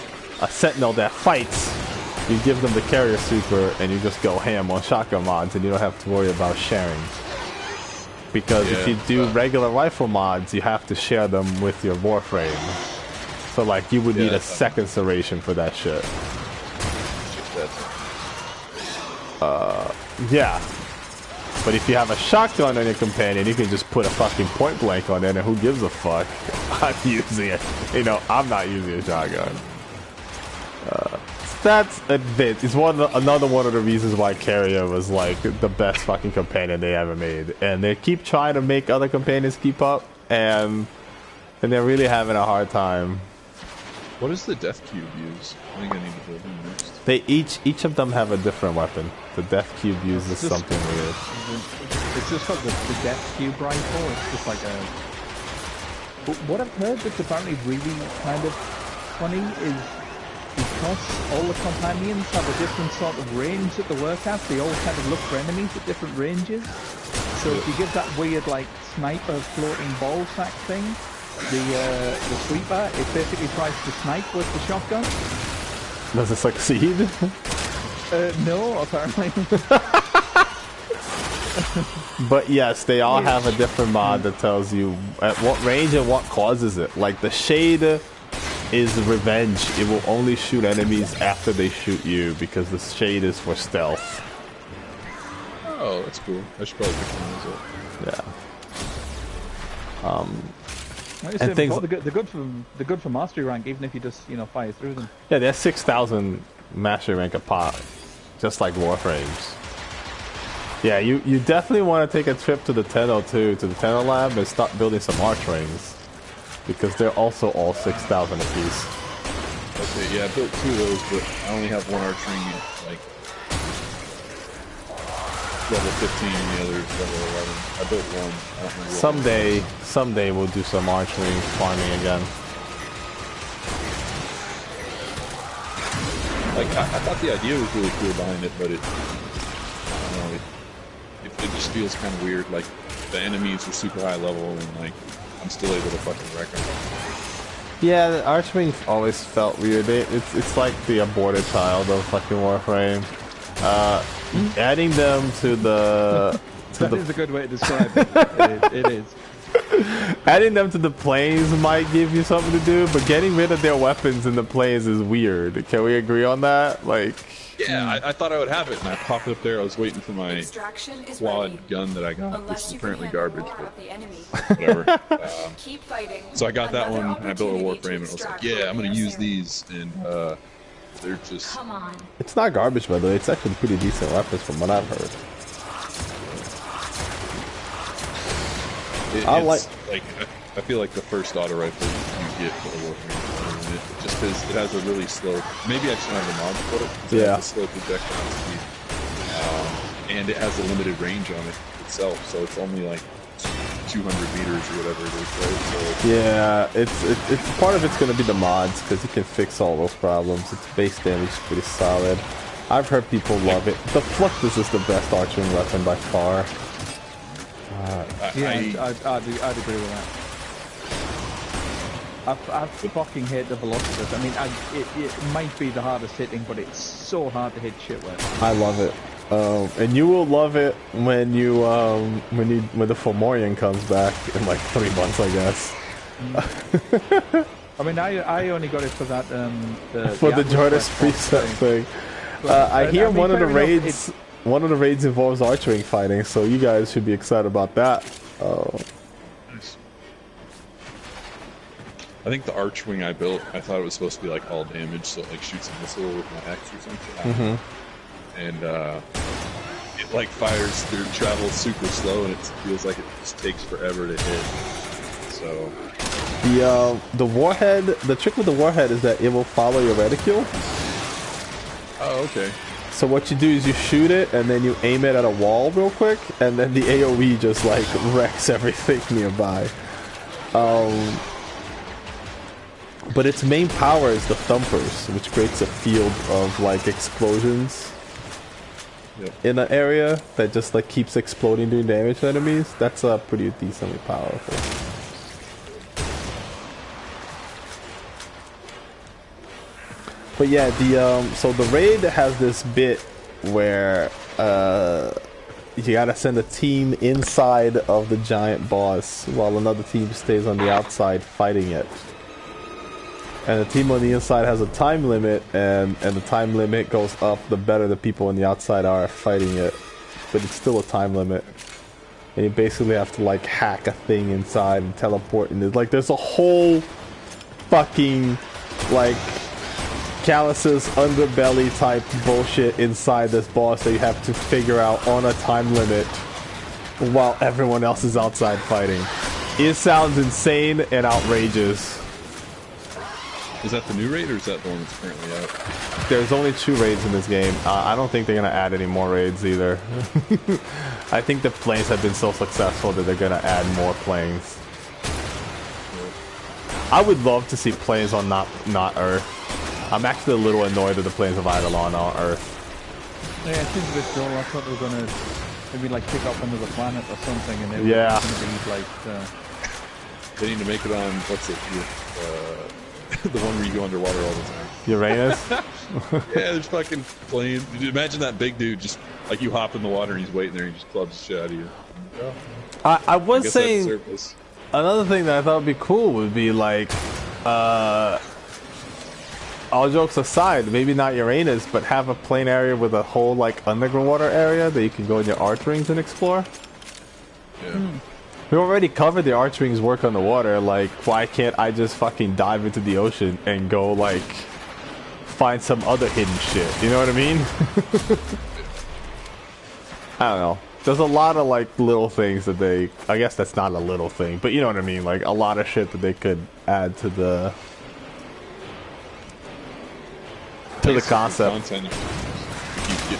sentinel that fights, you give them the carrier super and you just go ham on shotgun mods, and you don't have to worry about sharing. Because if you do regular rifle mods, you have to share them with your Warframe. So like you would need a second serration for that shit. Yeah. But if you have a shotgun on your companion, you can just put a fucking point blank on it, and who gives a fuck? I'm using it. I'm not using a shotgun. That's a bit. It's another one of the reasons why Carrier was like the best fucking companion they ever made, and they keep trying to make other companions keep up, and they're really having a hard time. What does the Death Cube use? I think I need to build him next. They each of them have a different weapon. The Death Cube uses something weird. It's just called the Death Cube rifle. It's just like a. What I've heard that's apparently really kind of funny is because all the companions have a different sort of range that they work at. They all kind of look for enemies at different ranges. So if you give that weird like sniper floating ball sack thing, the sweeper, it basically tries to snipe with the shotgun. Does it succeed? No, apparently. But yes, they all have a different mod that tells you at what range and what causes it. Like the shade is revenge. It will only shoot enemies after they shoot you because the shade is for stealth. Oh, that's cool. I should probably pick one of those up. Yeah. They're good for mastery rank, even if you just fire through them. Yeah, they have 6,000 mastery rank a pop, just like Warframes. Yeah, you definitely want to take a trip to the Tenno too, to the Tenno lab, and start building some arch rings, because they're also all 6,000 apiece. Okay, yeah, I built 2 of those, but I only have one arch ring, like level 15, and the other is level 11. I built one. I don't remember Someday we'll do some arch ring farming again. Like, I thought the idea was really cool behind it, but I don't know, it just feels kind of weird. Like, the enemies are super high level, and like, I'm still able to fucking wreck them. Yeah, the archwing always felt weird. It's like the aborted child of fucking Warframe. Adding them to the... That is a good way to describe it. It is. Adding them to the planes might give you something to do, but getting rid of their weapons in the planes is weird. Can we agree on that? Like... Yeah, I thought I would have it, and I popped up there. I was waiting for my quad gun that I got, which is apparently garbage, but whatever. Keep fighting. So I got that one, and I built a Warframe, and I was like, yeah, I'm going to use these, and they're just... Come on. It's not garbage, by the way. It's actually pretty decent weapons from what I've heard. I feel like the first auto rifle you get for the Warframe, just because it has a really slow. Maybe I just don't have the mods for it. It has a slow projectile speed, and it has a limited range on it itself, so it's only like 200 meters or whatever it is, right? So yeah, it's part of it's going to be the mods, because you can fix all those problems. Its base damage is pretty solid. I've heard people love it. The Fluxus is the best archering weapon by far. I'd agree with that. I fucking hate the Velocitus. I mean, it might be the hardest hitting, but it's so hard to hit shit with. I love it. And you will love it when when the Fomorian comes back in like 3 months, I guess. I mean, I only got it for that for the Jordas preset thing. I hear one of the raids. One of the raids involves archering fighting, so you guys should be excited about that. Nice. I think the archwing I built, I thought it was supposed to be like all damage, so it like shoots a missile with my X or something. And it like fires through, travels super slow, and it feels like it just takes forever to hit. So the warhead, the trick with the warhead is that it will follow your reticule. Oh, okay. So what you do is you shoot it, and then you aim it at a wall real quick, and then the AoE just like wrecks everything nearby. But its main power is the thumpers, which creates a field of like explosions in an area that just like keeps exploding doing damage to enemies. That's pretty decently powerful. But yeah, so the raid has this bit where you gotta send a team inside of the giant boss while another team stays on the outside fighting it. And the team on the inside has a time limit, and the time limit goes up the better the people on the outside are fighting it. But it's still a time limit. And you basically have to like hack a thing inside and teleport, and there's a whole fucking like Callus's underbelly type bullshit inside this boss that you have to figure out on a time limit while everyone else is outside fighting. It sounds insane and outrageous. Is that the new raid, or is that the one that's currently out? There's only 2 raids in this game. I don't think they're gonna add any more raids either. I think the planes have been so successful that they're gonna add more planes. I would love to see planes on not Earth. I'm actually a little annoyed at the planes of Eidolon on Earth. Yeah, it seems a bit dull. I thought they were gonna maybe like pick up another planet or something, and they were gonna be like. They need to make it on what's it? The one where you go underwater all the time. Uranus? Yeah, there's fucking planes. Imagine that big dude just like you hop in the water and he's waiting there and he just clubs the shit out of you. Yeah. I was saying another thing that I thought would be cool would be like all jokes aside, maybe not Uranus, but have a plane area with a whole like underwater area that you can go in your arch rings and explore. Yeah. We already covered the arch rings work on the water. Like, why can't I just fucking dive into the ocean and go like find some other hidden shit. You know what I mean? I don't know. There's a lot of like little things that they, I guess that's not a little thing, but you know what I mean, like a lot of shit that they could add to the concept. Content keep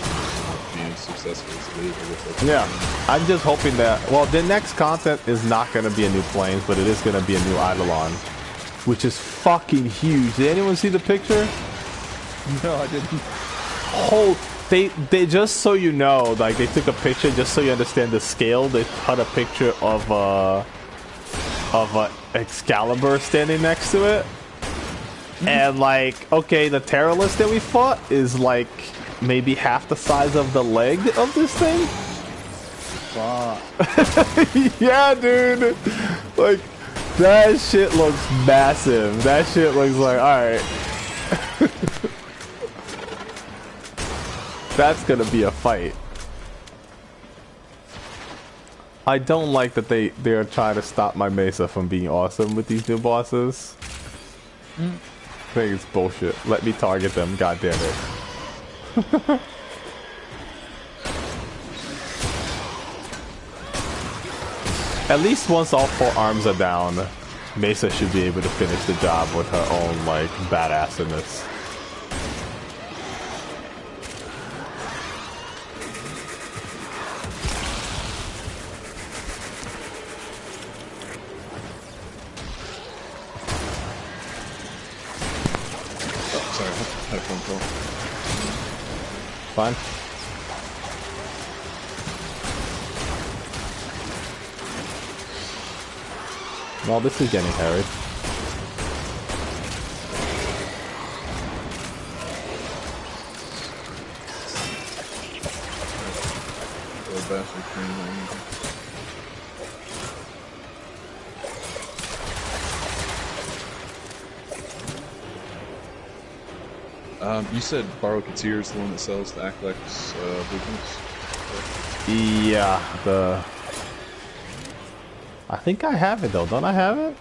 being successful as it is, I guess that's Yeah, I'm just hoping that, well, the next content is not going to be a new planes, but it is going to be a new Eidolon, which is fucking huge. Did anyone see the picture? No, I didn't. Hold. They just so you know, like they took a picture just so you understand the scale. They put a picture of Excalibur standing next to it, and like, okay, the Terrorless that we fought is like maybe half the size of the leg of this thing. Wow. Yeah, dude. Like that shit looks massive. That shit looks like, all right. That's gonna be a fight. I don't like that they're trying to stop my Mesa from being awesome with these new bosses. I think it's bullshit. Let me target them, god damn it. At least once all 4 arms are down, Mesa should be able to finish the job with her own, like, badassness. Fine. Well, this is getting hairy. You said Borrow Katir is the one that sells the Aklex business? Yeah, I think I have it though. Don't I have it?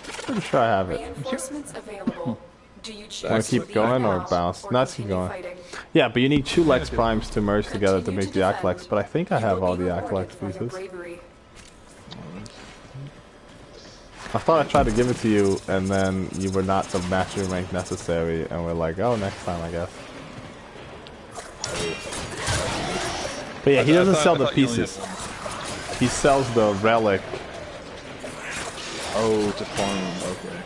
Pretty sure I have it. Reinforcements available. Do you choose Want to keep going or bounce? Not keep going. Fighting? Yeah, but you need 2 Lex Primes to merge together to make the Aklex, but I think I have all the Aklex pieces. I thought I tried to give it to you, and then you were not the mastery rank necessary, and we're like, oh, next time, I guess. But yeah, he doesn't sell the pieces. He sells the relic. Oh, to farm, okay.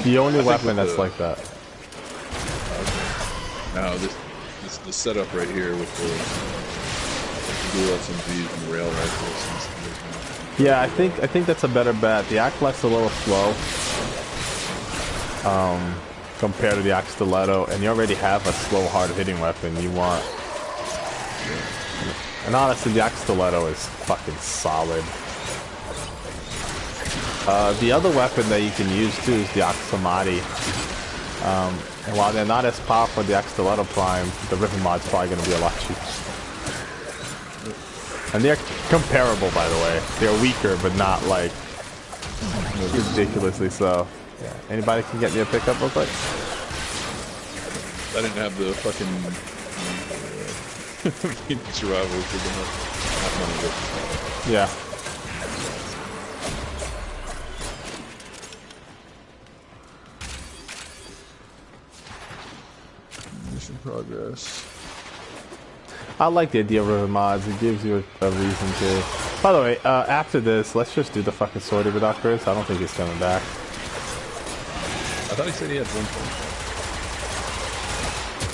The only weapon that's like that. Okay. Now, the setup right here with the dual SMGs and the rail rifles and stuff. Yeah, I think that's a better bet. The Aklex a little slow compared to the Axe Stiletto, and you already have a slow, hard-hitting weapon. You want, and honestly, the Axe Stiletto is fucking solid. The other weapon that you can use too is the Axamati. And while they're not as powerful as the Axe Stiletto Prime, the River Mod's probably going to be a lot cheaper. And they're comparable, by the way. They're weaker, but not like ridiculously so. Yeah. Anybody can get me a pickup real quick? I didn't have the fucking survival for the Yeah. mission progress. I like the idea of river mods. It gives you a reason to. By the way, after this, let's just do the fucking sortie without Chris. I don't think he's coming back. I thought he said he had 1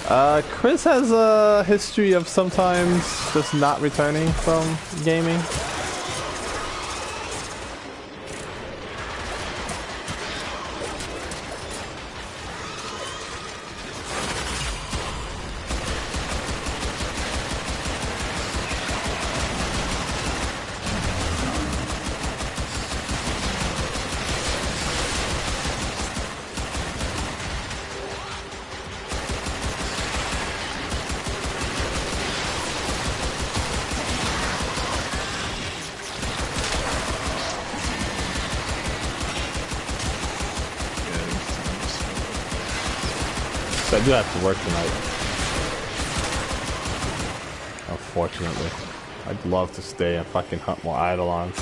point. Chris has a history of sometimes just not returning from gaming. do have to work tonight. Unfortunately. I'd love to stay and fucking hunt more Eidolons.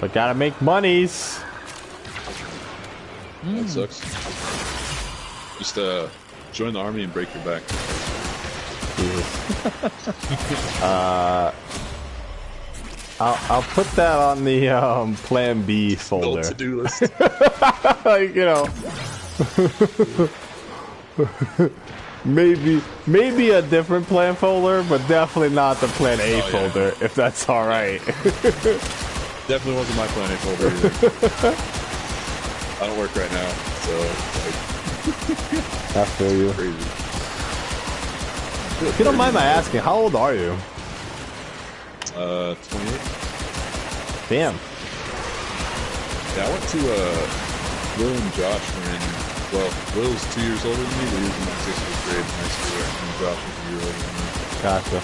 But gotta make monies. That sucks. Just join the army and break your back. Jesus. I'll put that on the Plan B folder. To-do list. Like, you know. maybe a different plan folder, but definitely not the Plan A folder, if that's all right. Definitely wasn't my Plan A folder either. I don't work right now, so like, I feel you. crazy. If you don't mind my asking, how old are you? 28. Damn. Yeah, I went to Will and Josh were in. Well, Will's 2 years older than me, but he was in my 6th grade in high school, and Josh was a year older than me. Gotcha.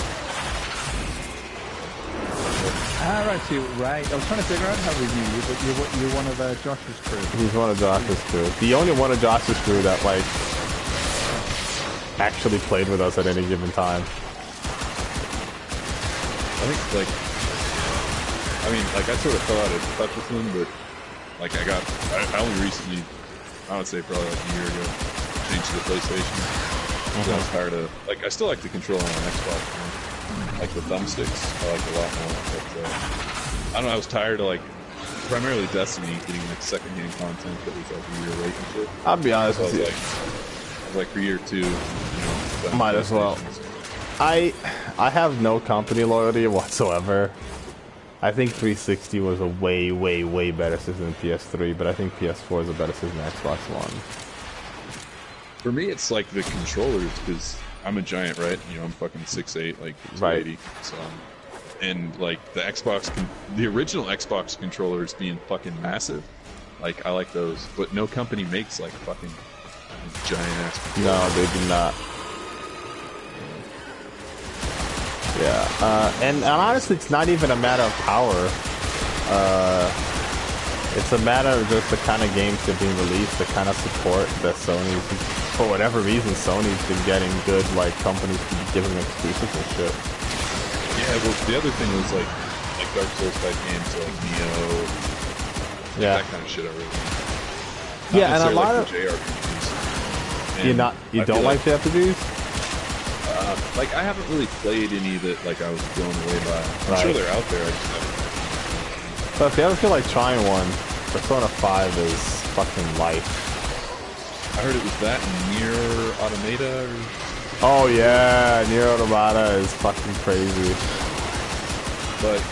Ah, right, so, right. I was trying to figure out how we knew you, but you're one of Josh's crew. He's one of Josh's crew. The only one of Josh's crew that, like, actually played with us at any given time. I think, like, I mean, like, I sort of fell out of touch with him, but, like, I only recently, I would say probably like a year ago, changed to the PlayStation. So I was tired of, like, I still like the controller on Xbox, man. Like the thumbsticks, I like a lot more. But I don't know, I was tired of, like, primarily Destiny getting, like, secondhand content that was, like, a year late and shit. I'll be honest with you. I was like, for year 2, you know, Might as well. I have no company loyalty whatsoever. I think 360 was a way, way, way better system than PS3, but I think PS4 is a better system than Xbox One. For me, it's like the controllers, because I'm a giant, right? You know, I'm fucking 6'8", like 280. Right. So, and like the the original Xbox controllers being fucking massive, like I like those, but no company makes like fucking giant ass controllers. No, they do not. Yeah, and honestly, it's not even a matter of power. It's a matter of just the kind of games that are being released, the kind of support that Sony, for whatever reason, Sony's been getting good, like, companies to be giving them exclusives and shit. Yeah, well, the other thing was like Dark Souls type games, like Neo, Yeah. that kind of shit I really like. Yeah, and a lot of... JRPGs. You don't like the RPGs? Like, I haven't really played any that, like, I was blown away by. I'm sure they're out there, I just haven't. So if you ever feel like trying one, Persona 5 is fucking life. I heard it was that and Nier Automata. Oh yeah, Nier Automata is fucking crazy. But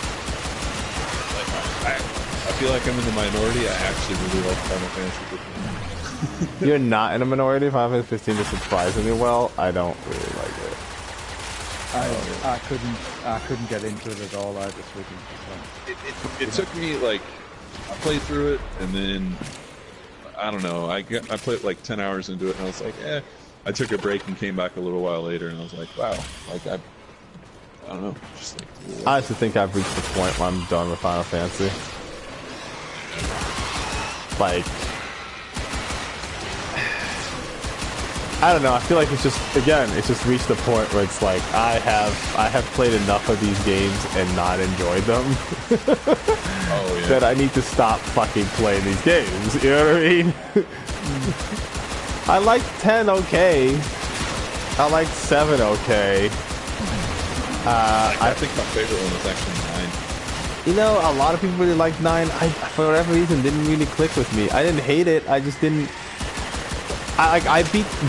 like, I feel like I'm in the minority. I actually really like Final Fantasy 15. You're not in a minority. Final Fantasy 15 is surprisingly well. I don't really like it. I couldn't get into it at all. I just wouldn't. It took me like I played through it and then I don't know. I played like 10 hours into it and I was like, eh. I took a break and came back a little while later and I was like, wow. Like I don't know. Just like I actually think I've reached the point where I'm done with Final Fantasy. Like, I don't know. I feel like it's just reached the point where it's like I have played enough of these games and not enjoyed them. oh yeah. That I need to stop fucking playing these games. You know what I mean? I like 10 okay. I like 7 okay. I think my favorite one was actually 9. You know, a lot of people really like 9. For whatever reason, didn't really click with me. I didn't hate it. I just didn't.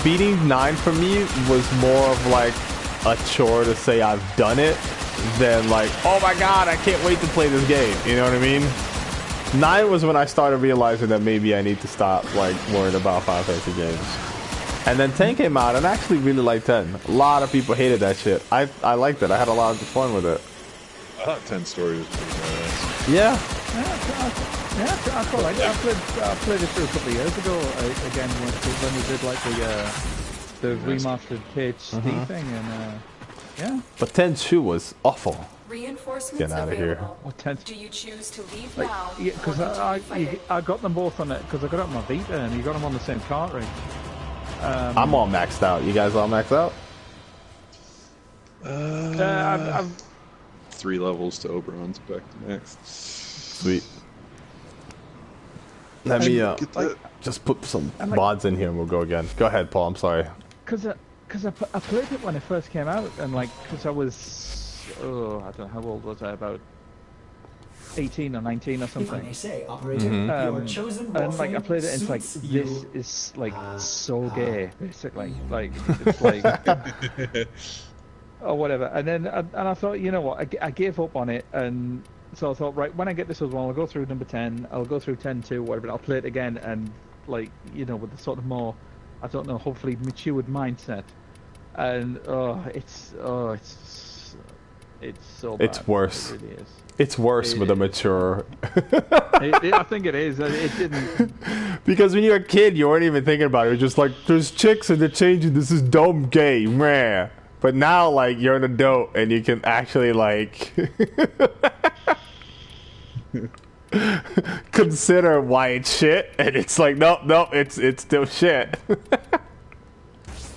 Beating 9 for me was more of like a chore to say I've done it than like, oh my god, I can't wait to play this game. You know what I mean? 9 was when I started realizing that maybe I need to stop like worrying about Final Fantasy games. And then 10 came out, and I actually really liked 10. A lot of people hated that shit. I liked it. I had a lot of fun with it. I thought 10 story was pretty badass. Yeah. I played it through a couple of years ago. Again, when we did like the remastered PhD thing, and Yeah. But 10-2 was awful. Reinforcements Get out of here. What 10? Do you choose to leave Like, now? yeah, because I got them both on it because I got it on my Vita and you got them on the same cartridge. I'm all maxed out. You guys all maxed out? I've 3 levels to Oberon's back to max. Sweet. Let me just put some mods in here and we'll go again. Go ahead, Paul. I'm sorry. Because I played it when it first came out and like because I was I don't know how old was I, about 18 or 19 or something. I say, operator, your chosen And like I played it and it's like suits this you. is like so gay basically, like it's like or whatever. And then I thought, you know what, I gave up on it, and so I thought, right, when I get this other one, I'll go through number 10, I'll go through 10-2, whatever, and I'll play it again, and like, you know, with the sort of more, I don't know, hopefully matured mindset. And it's so bad. It's worse. It really is. It's worse with a mature. I think it is. It didn't. Because when you're a kid, you weren't even thinking about it. You're just like, there's chicks and they're changing. This is dumb, gay, meh. But now, like, you're an adult and you can actually, like, consider why it's shit. And it's like, nope, it's still shit.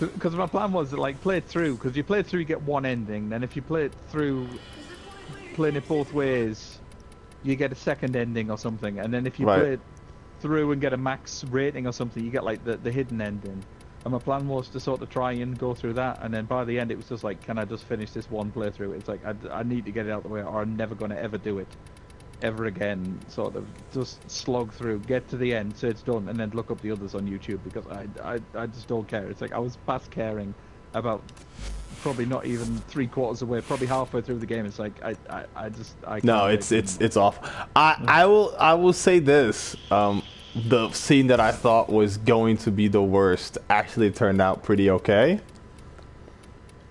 Because my plan was to, like, play it through. Because you play it through, you get one ending. Then if you play it through, playing it both ways, you get a second ending or something. And then if you play it through and get a max rating or something, you get, like, the hidden ending. And my plan was to sort of try and go through that, and then by the end it was just like, can I just finish this one playthrough? It's like, I need to get it out of the way, or I'm never going to ever do it ever again. Sort of just slog through, get to the end, say it's done, and then look up the others on YouTube, because I just don't care. It's like, I was past caring about probably not even 3/4 away, probably halfway through the game. It's like, I can't. No, it's awful. I will say this. The scene that I thought was going to be the worst actually turned out pretty okay.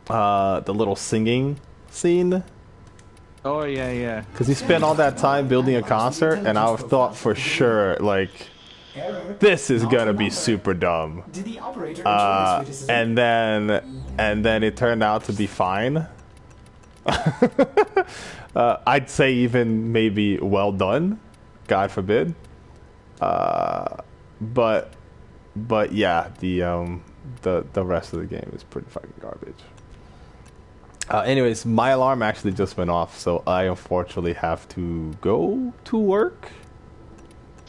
The little singing scene. Oh yeah. Because he spent all that time building a concert, and I thought for sure, like, this is gonna be super dumb. Did the operator enjoy this And then it turned out to be fine. I'd say even maybe well done, God forbid. But yeah, the rest of the game is pretty fucking garbage. Anyways, my alarm actually just went off, so I unfortunately have to go to work.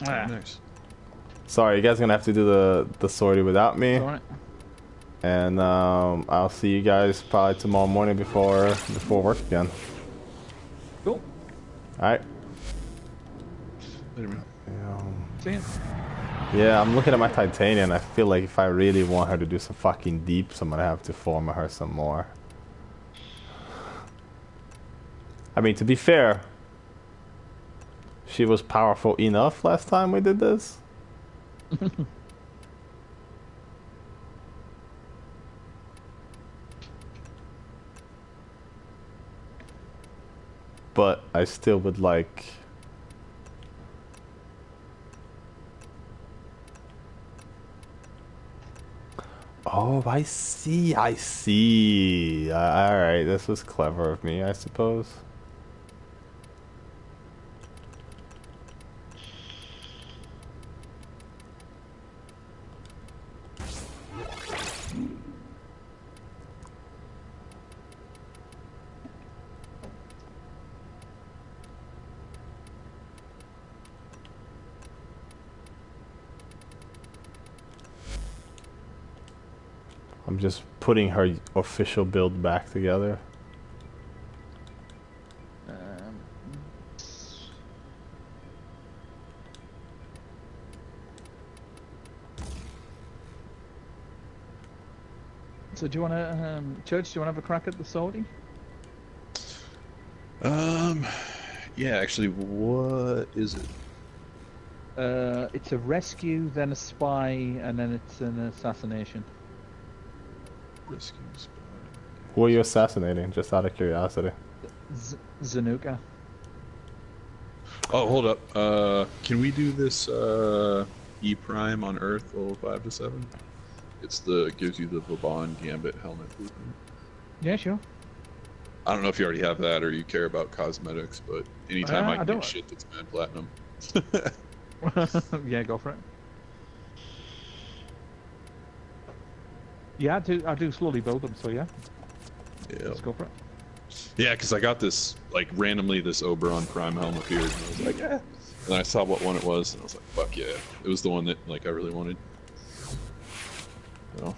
Nice. Sorry, you guys are gonna have to do the sortie without me. All right. And I'll see you guys probably tomorrow morning before work again. Cool. All right. Later, man. See ya. Yeah, I'm looking at my titanium. I feel like if I really want her to do some fucking deeps, I'm gonna have to form her some more. I mean, to be fair, she was powerful enough last time we did this. But I still would like... Oh, I see. Alright, this was clever of me, I suppose. I'm just putting her official build back together. So do you want to, Church, do you want to have a crack at the sortie? Yeah, actually, what is it? It's a rescue, then a spy, and then it's an assassination. Rescue spy. Who are you assassinating, just out of curiosity? Zanuka. Oh, hold up. Can we do this E Prime on Earth level 5 to 7? It's gives you the Vauban Gambit helmet blueprint. Yeah, sure. I don't know if you already have that or you care about cosmetics, but anytime I can don't. get shit that's mad platinum. Yeah, go for it. Yeah, I do slowly build them, so yeah. Yeah. Let's go for it. Yeah, because I got this, like, randomly this Oberon Prime helm appeared, and I was like, eh. And then I saw what one it was, and I was like, fuck yeah. It was the one that, like, I really wanted. So.